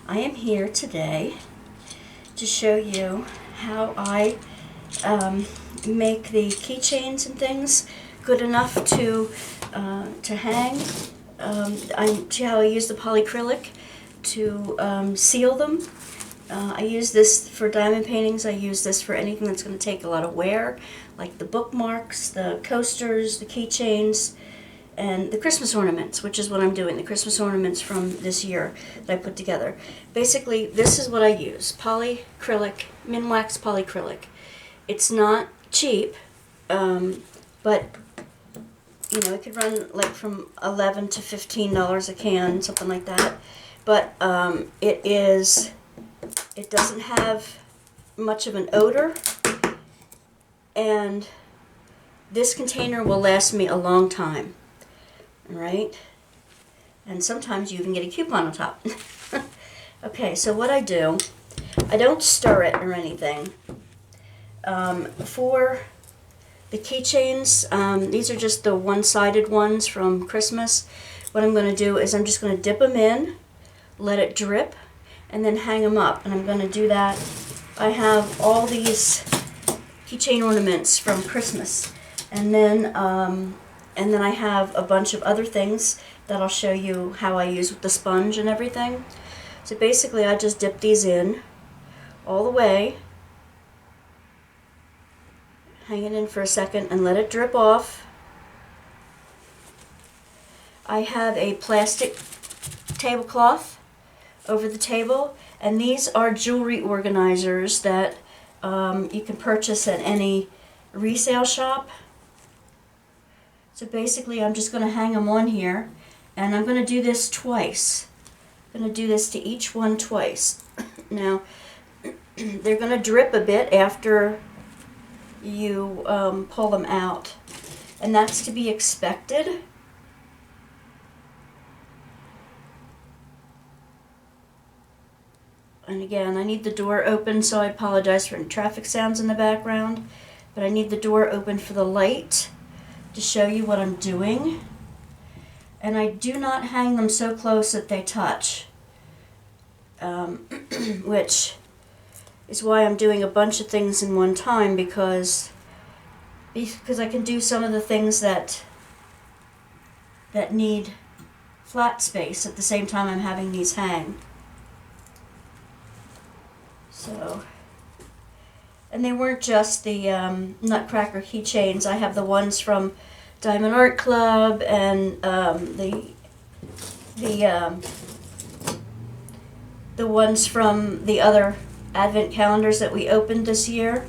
I am here today to show you how I make the keychains and things good enough to hang. See how I use the polyacrylic to seal them. I use this for diamond paintings. I use this for anything that's going to take a lot of wear, like the bookmarks, the coasters, the keychains, and the Christmas ornaments, which is what I'm doing, the Christmas ornaments from this year that I put together. Basically, this is what I use, polyacrylic, Minwax polyacrylic. It's not cheap, but you know, it could run like from $11 to $15 a can, something like that. But it doesn't have much of an odor, and this container will last me a long time. Right? And sometimes you even get a coupon on top. Okay, so what I do, I don't stir it or anything. For the keychains, these are just the one-sided ones from Christmas. What I'm going to do is I'm just going to dip them in, let it drip, and then hang them up. And I'm going to do that. I have all these keychain ornaments from Christmas. And then I have a bunch of other things that I'll show you how I use with the sponge and everything. So basically I just dip these in all the way, hang it in for a second and let it drip off. I have a plastic tablecloth over the table, and these are jewelry organizers that you can purchase at any resale shop. So basically I'm just going to hang them on here, and I'm going to do this twice. I'm going to do this to each one twice. Now, they're going to drip a bit after you pull them out, and that's to be expected. And again, I need the door open, so I apologize for any traffic sounds in the background, but I need the door open for the light to show you what I'm doing. And I do not hang them so close that they touch, which is why I'm doing a bunch of things in one time, because I can do some of the things that need flat space at the same time I'm having these hang. So, and they weren't just the Nutcracker keychains. I have the ones from Diamond Art Club and the ones from the other Advent calendars that we opened this year.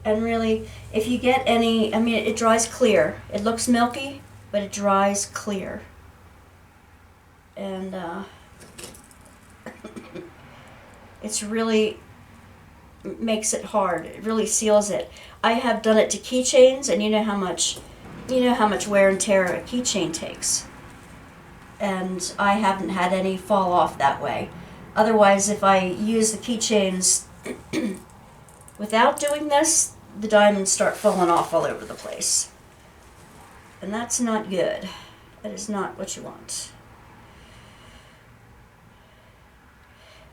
And really, if you get any, I mean, it dries clear. It looks milky, but it dries clear. And it's really makes it hard. It really seals it. I have done it to keychains, and you know how much wear and tear a keychain takes. And I haven't had any fall off that way. Otherwise, if I use the keychains without doing this, the diamonds start falling off all over the place. And that's not good. That is not what you want.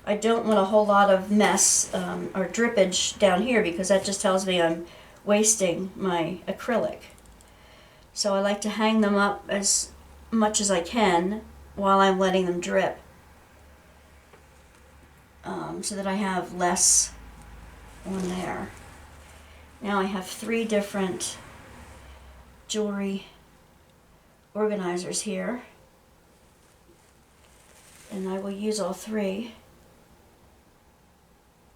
I don't want a whole lot of mess or drippage down here, because that just tells me I'm wasting my acrylic. So I like to hang them up as much as I can while I'm letting them drip, so that I have less on there. Now I have 3 different jewelry organizers here, and I will use all 3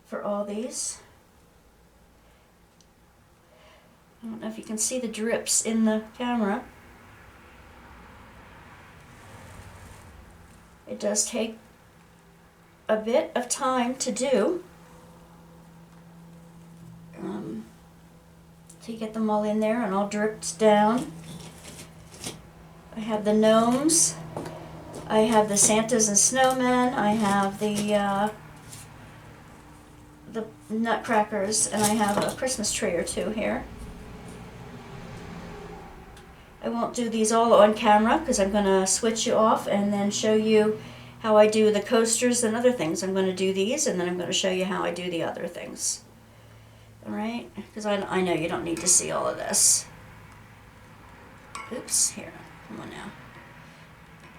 for all these. I don't know if you can see the drips in the camera. It does take a bit of time to do, to get them all in there and all dripped down. I have the gnomes, I have the Santas and snowmen, I have the nutcrackers, and I have a Christmas tree or 2 here. I won't do these all on camera because I'm going to switch you off and then show you how I do the coasters and other things. I'm going to do these and then I'm going to show you how I do the other things. Alright? Because I know you don't need to see all of this. Oops, here. Come on now.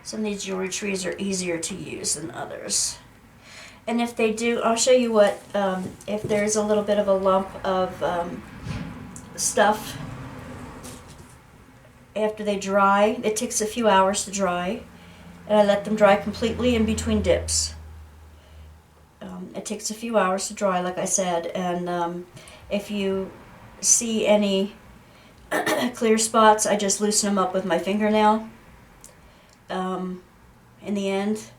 Some of these jewelry trees are easier to use than others. And if they do, I'll show you what, if there's a little bit of a lump of stuff after they dry. It takes a few hours to dry. And I let them dry completely in between dips. It takes a few hours to dry, like I said, and if you see any clear spots, I just loosen them up with my fingernail. In the end,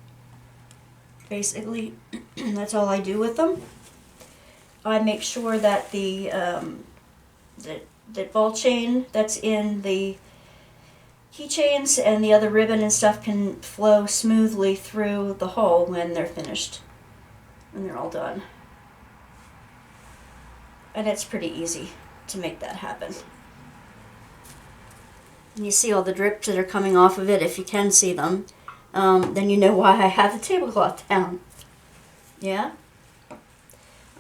basically, that's all I do with them. I make sure that the ball chain that's in the keychains and the other ribbon and stuff can flow smoothly through the hole when they're finished, when they're all done. And it's pretty easy to make that happen. And you see all the drips that are coming off of it, if you can see them. Then you know why I have the tablecloth down. Yeah?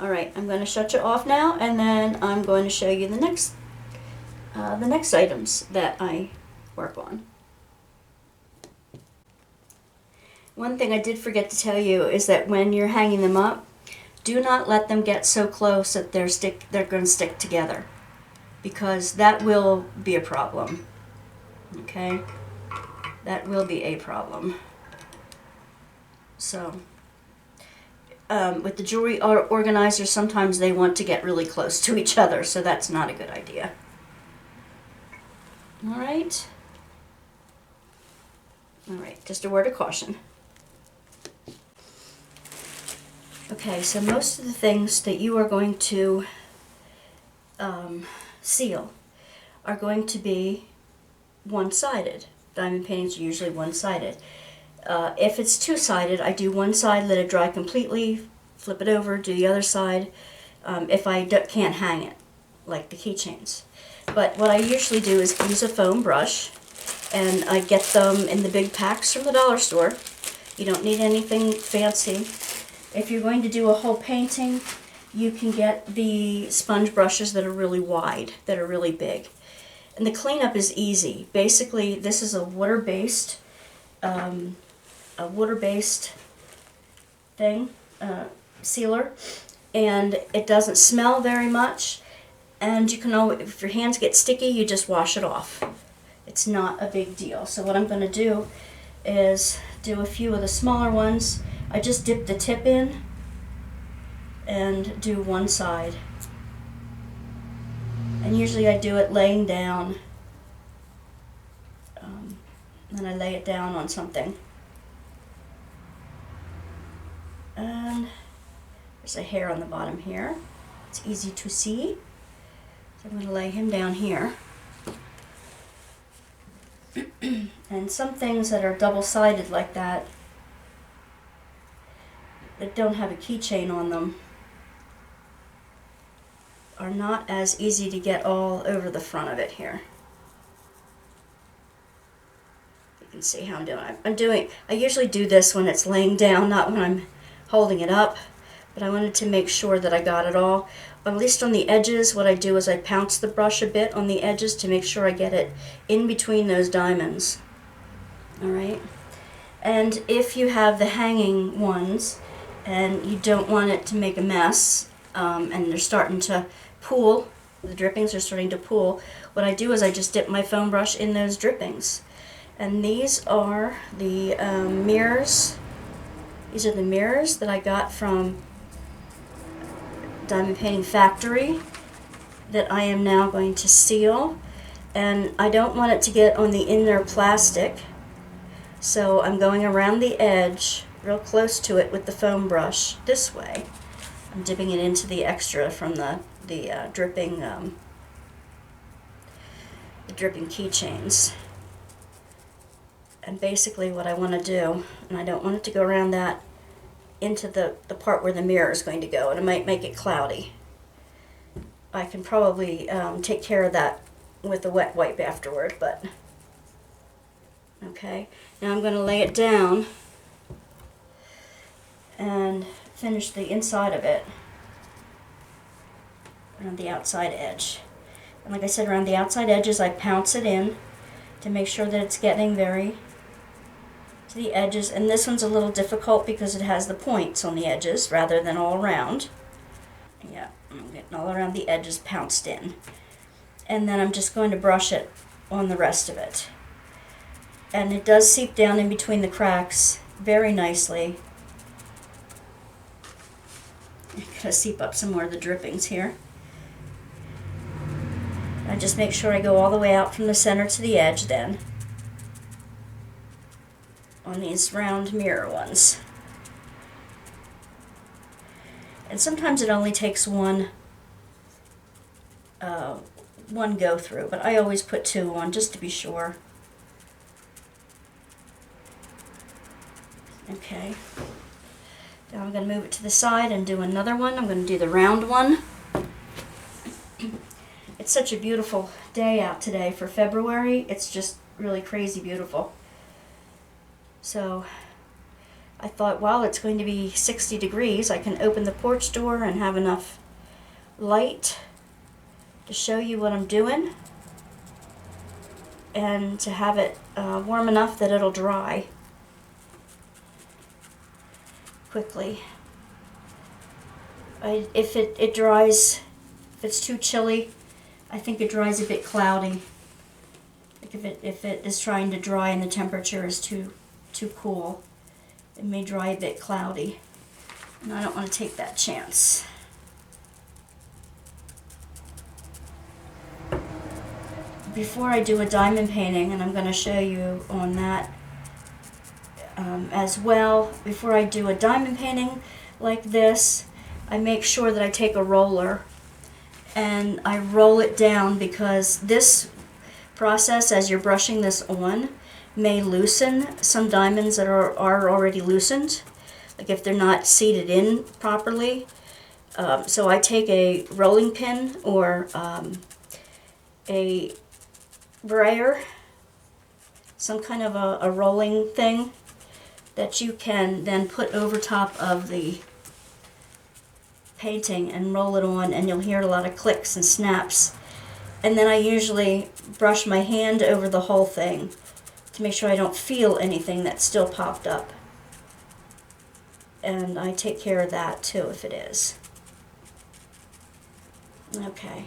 Alright, I'm going to shut you off now, and then I'm going to show you the next items that I work on. One thing I did forget to tell you is that when you're hanging them up, do not let them get so close that they're going to stick together, because that will be a problem. Okay? That will be a problem. So, with the jewelry organizers, sometimes they want to get really close to each other, so that's not a good idea. Alright? Alright, just a word of caution. Okay, so most of the things that you are going to seal are going to be one-sided. Diamond paintings are usually one-sided. If it's two-sided, I do one side, let it dry completely, flip it over, do the other side, if I can't hang it, like the keychains. But what I usually do is use a foam brush, and I get them in the big packs from the dollar store. You don't need anything fancy. If you're going to do a whole painting, you can get the sponge brushes that are really wide, that are really big. And the cleanup is easy. Basically, this is a water-based thing, sealer, and it doesn't smell very much. And you can always, if your hands get sticky, you just wash it off. It's not a big deal. So what I'm going to do is do a few of the smaller ones. I just dip the tip in and do one side. And usually I do it laying down. Then I lay it down on something. And there's a hair on the bottom here. It's easy to see. So I'm going to lay him down here. And some things that are double-sided like that don't have a keychain on them are not as easy to get all over the front of it here. You can see how I'm doing. I usually do this when it's laying down, not when I'm holding it up, but I wanted to make sure that I got it all. At least on the edges, what I do is I pounce the brush a bit on the edges to make sure I get it in between those diamonds. Alright? And if you have the hanging ones and you don't want it to make a mess, and they're starting to pool, the drippings are starting to pool, what I do is I just dip my foam brush in those drippings. And these are the mirrors. These are the mirrors that I got from Diamond Painting Factory that I am now going to seal. And I don't want it to get on the inner plastic, so I'm going around the edge real close to it with the foam brush this way. I'm dipping it into the extra from the dripping keychains. And basically what I want to do, and I don't want it to go around that into the part where the mirror is going to go, and it might make it cloudy. I can probably take care of that with a wet wipe afterward, but Okay, now I'm going to lay it down and finish the inside of it around the outside edge. And like I said, around the outside edges I pounce it in to make sure that it's getting very to the edges. And this one's a little difficult because it has the points on the edges rather than all around. Yeah, I'm getting all around the edges pounced in. And then I'm just going to brush it on the rest of it. And it does seep down in between the cracks very nicely. I'm going to seep up some more of the drippings here. I just make sure I go all the way out from the center to the edge then on these round mirror ones. And sometimes it only takes one go through, but I always put 2 on just to be sure. Okay. Now I'm going to move it to the side and do another one. I'm going to do the round one. It's such a beautiful day out today for February. It's just really crazy beautiful. So I thought, while it's going to be 60 degrees, I can open the porch door and have enough light to show you what I'm doing and to have it warm enough that it'll dry quickly. If it dries, if it's too chilly, I think it dries a bit cloudy. Like if it is trying to dry and the temperature is too cool, it may dry a bit cloudy, and I don't want to take that chance. Before I do a diamond painting, and I'm going to show you on that as well, before I do a diamond painting like this, I make sure that I take a roller and I roll it down, because this process, as you're brushing this on, may loosen some diamonds that are already loosened, like if they're not seated in properly. So I take a rolling pin or a brayer, some kind of a rolling thing that you can then put over top of the painting and roll it on, and you'll hear a lot of clicks and snaps. And then I usually brush my hand over the whole thing to make sure I don't feel anything that's still popped up. And I take care of that too if it is. Okay.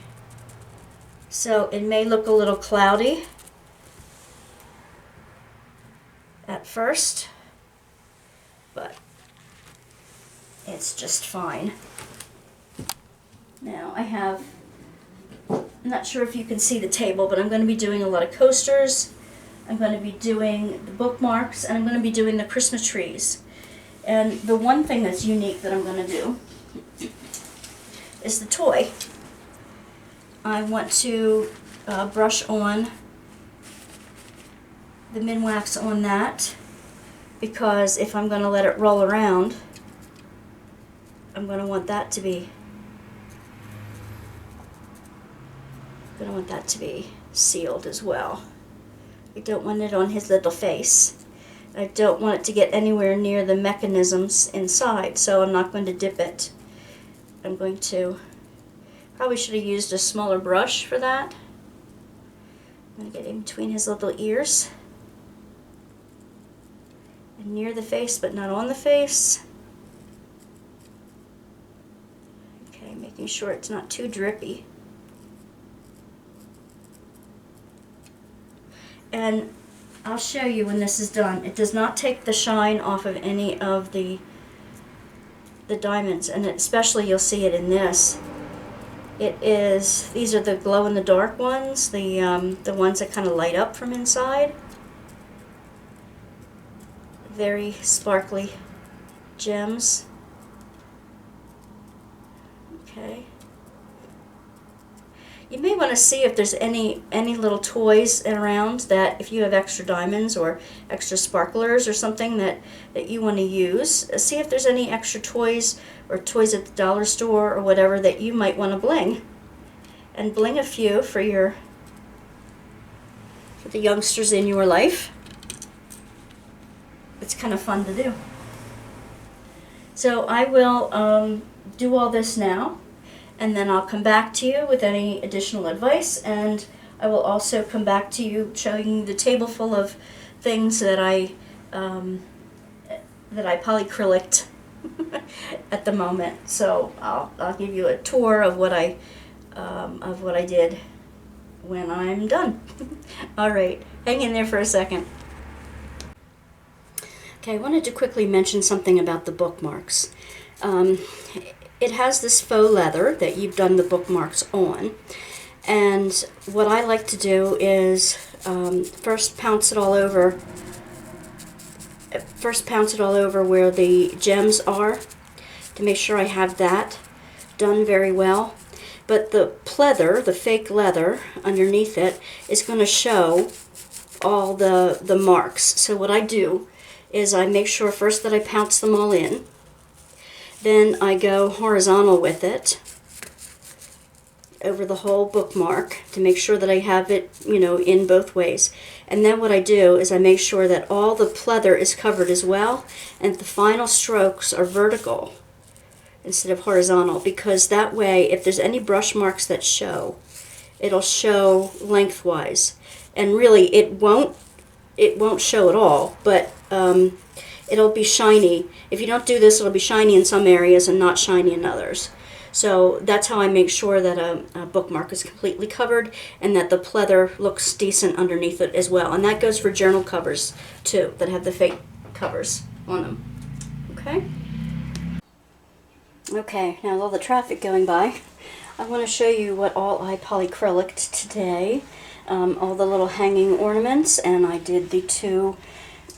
So it may look a little cloudy at first, but it's just fine. Now I'm not sure if you can see the table, but I'm going to be doing a lot of coasters. I'm going to be doing the bookmarks, and I'm going to be doing the Christmas trees. And the one thing that's unique that I'm going to do is the toy. I want to brush on the Minwax on that, because if I'm going to let it roll around, I'm going to want that to be sealed as well. I don't want it on his little face. I don't want it to get anywhere near the mechanisms inside, so I'm not going to dip it. I'm going to, probably should have used a smaller brush for that. I'm going to get in between his little ears and near the face, but not on the face. Okay, making sure it's not too drippy. And I'll show you when this is done. It does not take the shine off of any of the diamonds, and especially you'll see it in this. These are the glow-in-the-dark ones, the ones that kind of light up from inside. Very sparkly gems. Okay. You may want to see if there's any little toys around, that if you have extra diamonds or extra sparklers or something that you want to use. See if there's any extra toys or toys at the dollar store or whatever that you might want to bling. And bling a few for the youngsters in your life. it's kind of fun to do. So I will do all this now, and then I'll come back to you with any additional advice, and I will also come back to you showing you the table full of things that I polyacryliced at the moment. So I'll give you a tour of what I did when I'm done. All right, hang in there for a second. Okay, I wanted to quickly mention something about the bookmarks. It has this faux leather that you've done the bookmarks on, and what I like to do is first pounce it all over where the gems are to make sure I have that done very well. But the pleather, the fake leather underneath it, is going to show all the marks. So what I do is I make sure first that I pounce them all in. Then I go horizontal with it over the whole bookmark to make sure that I have it, in both ways. And then what I do is I make sure that all the pleather is covered as well, and the final strokes are vertical instead of horizontal, because that way if there's any brush marks that show, it'll show lengthwise. And really it won't show at all, but it'll be shiny. If you don't do this, it'll be shiny in some areas and not shiny in others. So that's how I make sure that a bookmark is completely covered and that the pleather looks decent underneath it as well. And that goes for journal covers too, that have the fake covers on them. Okay? Okay, now with all the traffic going by, I want to show you what all I polyacryliced today. All the little hanging ornaments, and I did the 2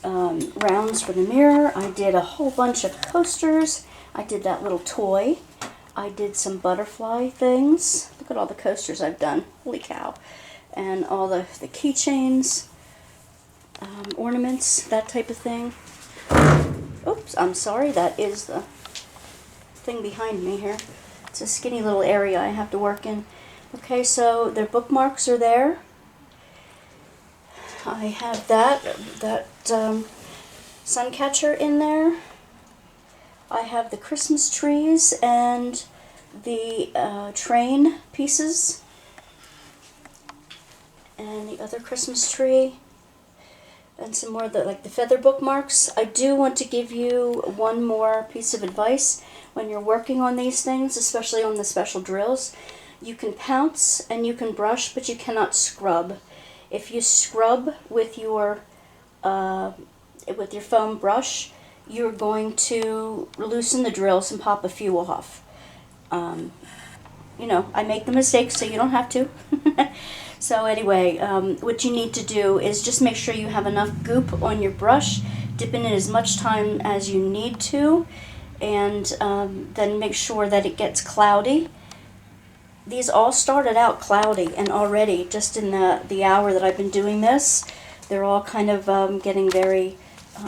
rounds for the mirror. I did a whole bunch of coasters. I did that little toy. I did some butterfly things. Look at all the coasters I've done. Holy cow. And all the keychains, ornaments, that type of thing. Oops, I'm sorry, that is the thing behind me here. It's a skinny little area I have to work in. Okay, so their bookmarks are there. I have that sun catcher in there. I have the Christmas trees and the train pieces and the other Christmas tree and some more of the feather bookmarks. I do want to give you one more piece of advice when you're working on these things, especially on the special drills. You can pounce and you can brush, but you cannot scrub. If you scrub with your foam brush, you're going to loosen the drills and pop a few off. I make the mistake so you don't have to. So anyway, what you need to do is just make sure you have enough goop on your brush, dip in it as much time as you need to, and then make sure that it gets cloudy. These all started out cloudy, and already, just in the hour that I've been doing this, they're all kind of getting very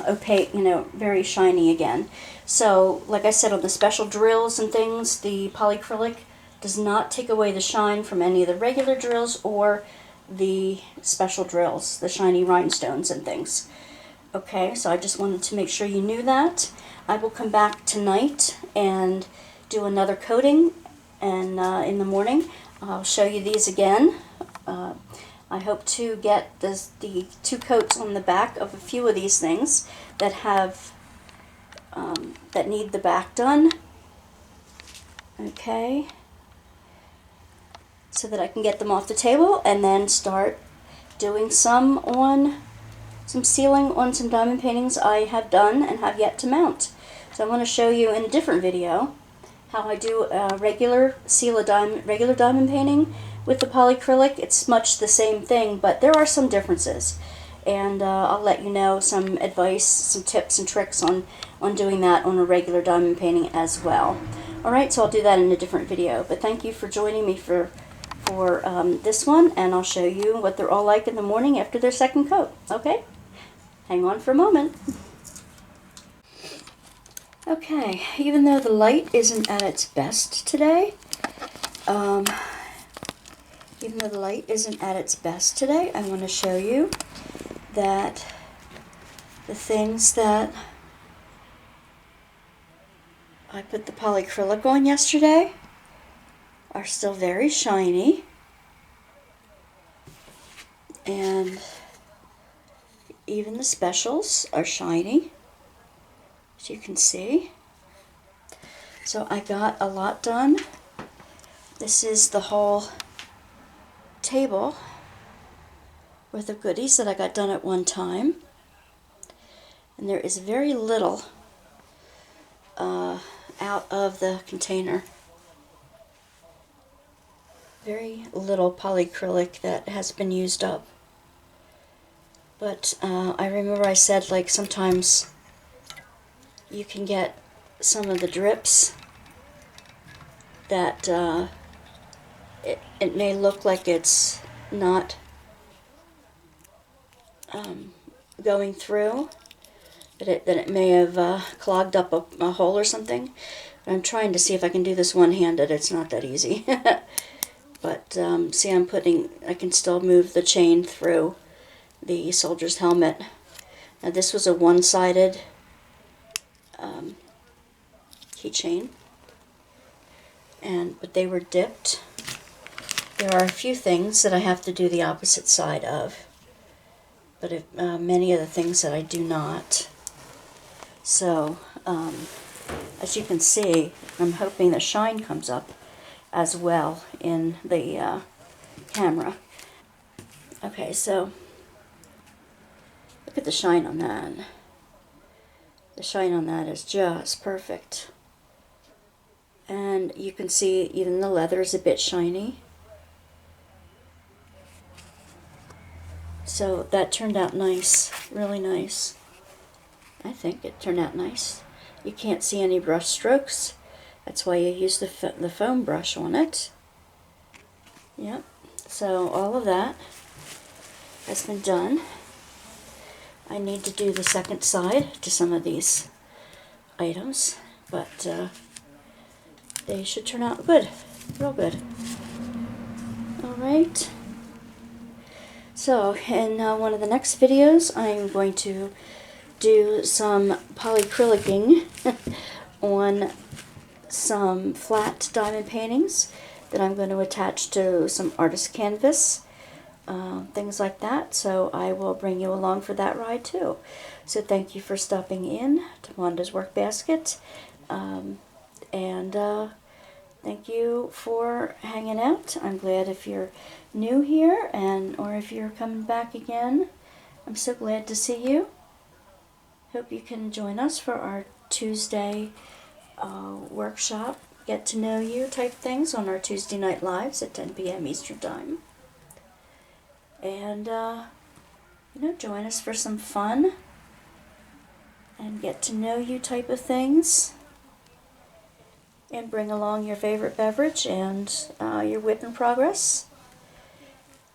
opaque, very shiny again. So, like I said, on the special drills and things, the polyacrylic does not take away the shine from any of the regular drills or the special drills, the shiny rhinestones and things. Okay, so I just wanted to make sure you knew that. I will come back tonight and do another coating, and in the morning I'll show you these again. I hope to get the 2 coats on the back of a few of these things that have that need the back done. Okay, so that I can get them off the table and then start doing some sealing on some diamond paintings I have done and have yet to mount. So I want to show you in a different video how I do a regular diamond painting with the polyacrylic. It's much the same thing, but there are some differences, and I'll let you know some advice, some tips and tricks on doing that on a regular diamond painting as well. Alright, so I'll do that in a different video, but thank you for joining me for this one, and I'll show you what they're all like in the morning after their second coat. Okay? Hang on for a moment. Okay, even though the light isn't at its best today, I want to show you that the things that I put the polyacrylic on yesterday are still very shiny, and even the specials are shiny, as you can see. So I got a lot done. This is the whole table worth of goodies that I got done at one time. And there is very little out of the container. Very little polyacrylic that has been used up. But I remember I said, like, sometimes you can get some of the drips that it may look like it's not going through, that it may have clogged up a hole or something. I'm trying to see if I can do this one-handed. It's not that easy. But see, I can still move the chain through the soldier's helmet. Now this was a one-sided keychain, but they were dipped. There are a few things that I have to do the opposite side of, but many of the things that I do not. So, as you can see, I'm hoping the shine comes up as well in the camera. Okay, so look at the shine on that. The shine on that is just perfect. And you can see even the leather is a bit shiny. So that turned out nice, really nice. I think it turned out nice. You can't see any brush strokes. That's why you use the foam brush on it. Yep. So all of that has been done. I need to do the second side to some of these items, but they should turn out good, real good. Alright. So in one of the next videos, I'm going to do some polyacrylicing on some flat diamond paintings that I'm going to attach to some artist canvas, things like that. So I will bring you along for that ride too. So thank you for stopping in to Wanda's Workbasket, and thank you for hanging out. I'm glad if you're new here, or if you're coming back again. I'm so glad to see you. Hope you can join us for our Tuesday workshop, get to know you type things on our Tuesday night lives at 10 p.m. Eastern Time. And, join us for some fun and get to know you type of things. And bring along your favorite beverage and your whip in progress.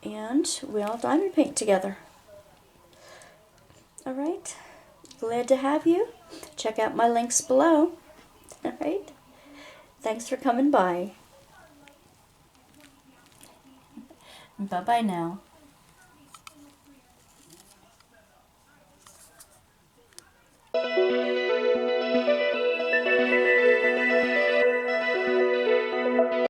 And we'll diamond paint together. Alright. Glad to have you. Check out my links below. Alright. Thanks for coming by. Bye-bye now.